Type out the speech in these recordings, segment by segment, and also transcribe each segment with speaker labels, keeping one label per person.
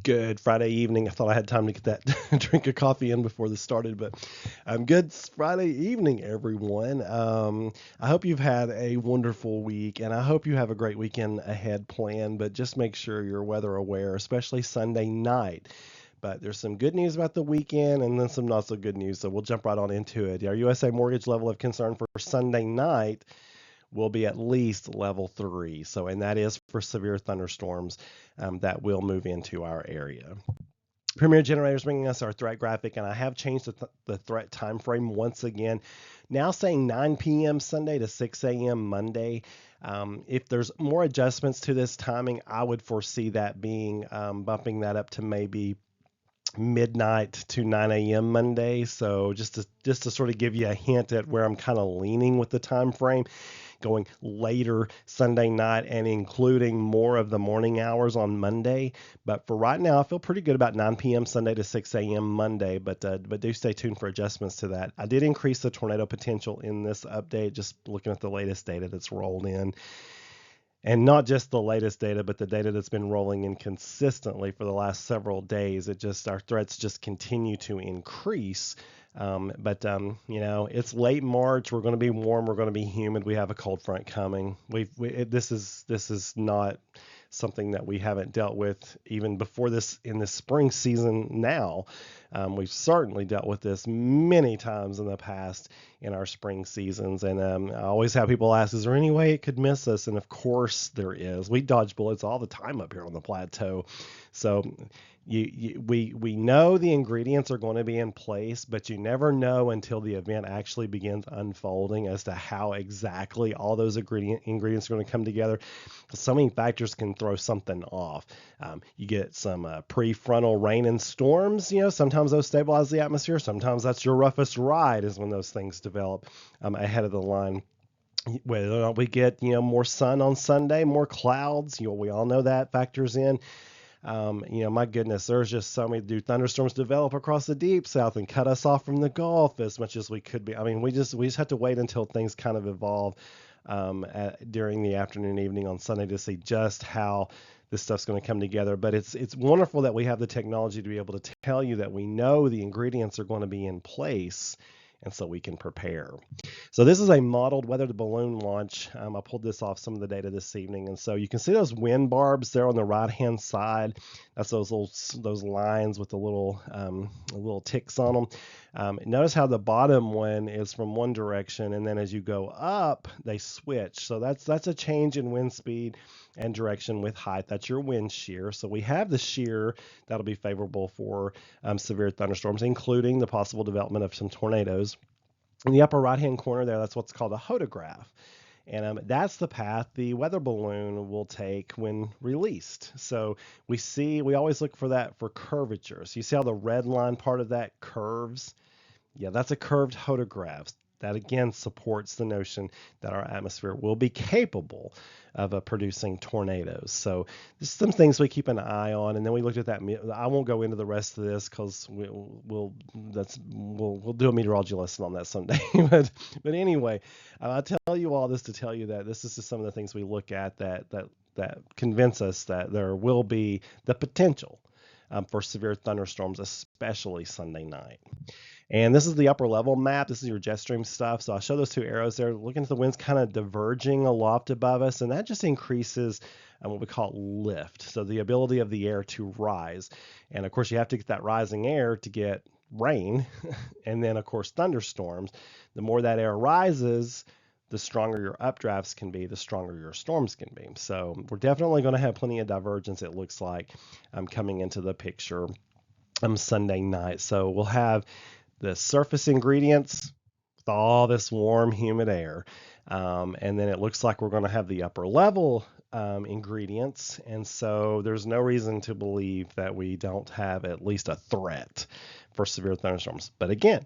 Speaker 1: Good Friday evening. I thought I had time to get that drink of coffee in before this started, but good Friday evening, everyone. I hope you've had a wonderful week, and I hope you have a great weekend ahead planned. But just make sure you're weather aware, especially Sunday night. But there's some good news about the weekend, and then some not so good news. So we'll jump right on into it. Our USA mortgage level of concern for Sunday night will be at least level 3. So, and that is for severe thunderstorms that will move into our area. Premier Generators bringing us our threat graphic, and I have changed the threat time frame once again. Now saying 9 p.m. Sunday to 6 a.m. Monday. If there's more adjustments to this timing, I would foresee that being bumping that up to maybe midnight to 9 a.m. Monday. So just to sort of give you a hint at where I'm kind of leaning with the time frame, going later Sunday night and including more of the morning hours on Monday. But for right now, I feel pretty good about 9 p.m. Sunday to 6 a.m. Monday, but do stay tuned for adjustments to that. I did increase the tornado potential in this update, just looking at the latest data that's rolled in. And not just the latest data, but the data that's been rolling in consistently for the last several days. Our threats just continue to increase. It's late March. We're going to be warm. We're going to be humid. We have a cold front coming. This is not something that we haven't dealt with even before this in the spring season now. We've certainly dealt with this many times in the past in our spring seasons. And I always have people ask, is there any way it could miss us? And of course there is. We dodge bullets all the time up here on the plateau. So we know the ingredients are going to be in place, but you never know until the event actually begins unfolding as to how exactly all those ingredients are going to come together. So many factors can throw something off. You get some prefrontal rain and storms. Sometimes those stabilize the atmosphere. Sometimes that's your roughest ride is when those things develop ahead of the line. Whether or not we get more sun on Sunday, more clouds, we all know that factors in. My goodness, there's just so many. Do thunderstorms develop across the deep south and cut us off from the Gulf as much as we could be? I mean, we just have to wait until things kind of evolve during the afternoon, evening on Sunday to see just how this stuff's going to come together. But it's wonderful that we have the technology to be able to tell you that we know the ingredients are going to be in place, and so we can prepare. So this is a modeled weathered balloon launch. I pulled this off some of the data this evening, and so you can see those wind barbs there on the right-hand side. That's those lines with the little ticks on them. Notice how the bottom one is from one direction, and then as you go up, they switch. So that's a change in wind speed and direction with height. That's your wind shear. So we have the shear that'll be favorable for severe thunderstorms, including the possible development of some tornadoes. In the upper right-hand corner there, that's what's called a hodograph. And that's the path the weather balloon will take when released. So we always look for that for curvature. So you see how the red line part of that curves? Yeah, that's a curved hodograph. That again supports the notion that our atmosphere will be capable of producing tornadoes. So there's some things we keep an eye on, and then we looked at that. I won't go into the rest of this because we'll do a meteorology lesson on that someday. but anyway, I tell you all this to tell you that this is just some of the things we look at that convince us that there will be the potential for severe thunderstorms, especially Sunday night. And this is the upper level map. This is your jet stream stuff. So I'll show those two arrows there, looking at the winds kind of diverging aloft above us, and that just increases what we call lift. So the ability of the air to rise. And of course, you have to get that rising air to get rain, and then of course thunderstorms. The more that air rises, the stronger your updrafts can be, the stronger your storms can be. So we're definitely going to have plenty of divergence, it looks like, coming into the picture Sunday night. So we'll have the surface ingredients with all this warm, humid air. And then it looks like we're going to have the upper level ingredients. And so there's no reason to believe that we don't have at least a threat for severe thunderstorms. But again,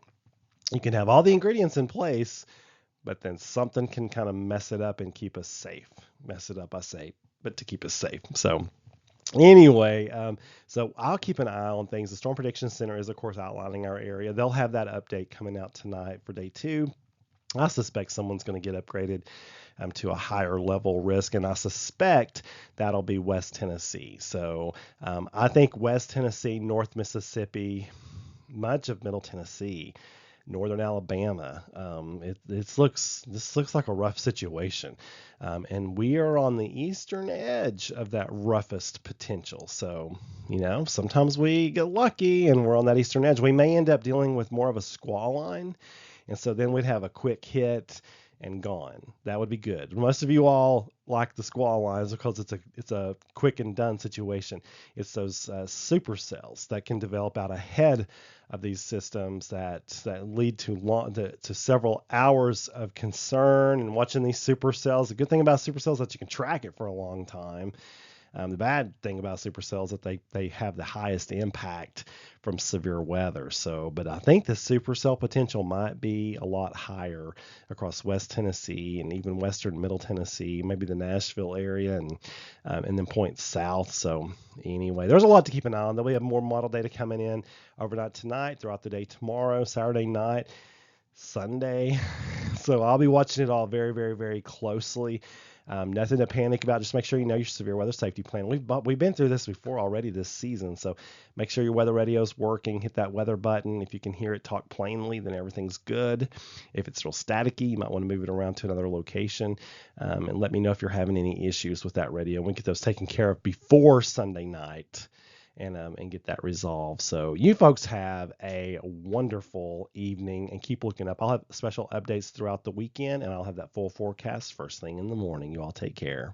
Speaker 1: you can have all the ingredients in place, but then something can kind of mess it up and keep us safe. Mess it up, I say, but to keep us safe. So anyway, so I'll keep an eye on things. The Storm Prediction Center is, of course, outlining our area. They'll have that update coming out tonight for day 2. I suspect someone's going to get upgraded to a higher level risk, and I suspect that'll be West Tennessee. So I think West Tennessee, North Mississippi, much of Middle Tennessee, Northern Alabama. This looks like a rough situation, and we are on the eastern edge of that roughest potential. So sometimes we get lucky and we're on that eastern edge. We may end up dealing with more of a squall line, and so then we'd have a quick hit and gone. That would be good. Most of you all like the squall lines because it's a quick and done situation. It's those supercells that can develop out ahead of these systems that lead to several hours of concern and watching these supercells. The good thing about supercells is that you can track it for a long time. The bad thing about supercells is that they have the highest impact from severe weather. So, but I think the supercell potential might be a lot higher across West Tennessee and even Western Middle Tennessee, maybe the Nashville area and then points south. So anyway, there's a lot to keep an eye on. Then we have more model data coming in overnight tonight, throughout the day tomorrow, Saturday night, Sunday. So I'll be watching it all very, very, very closely. Nothing to panic about. Just make sure you know your severe weather safety plan. We've been through this before already this season, so make sure your weather radio is working. Hit that weather button. If you can hear it talk plainly, then everything's good. If it's real staticky, you might want to move it around to another location, and let me know if you're having any issues with that radio. We can get those taken care of before Sunday night. And get that resolved. So you folks have a wonderful evening and keep looking up. I'll have special updates throughout the weekend and I'll have that full forecast first thing in the morning. You all take care.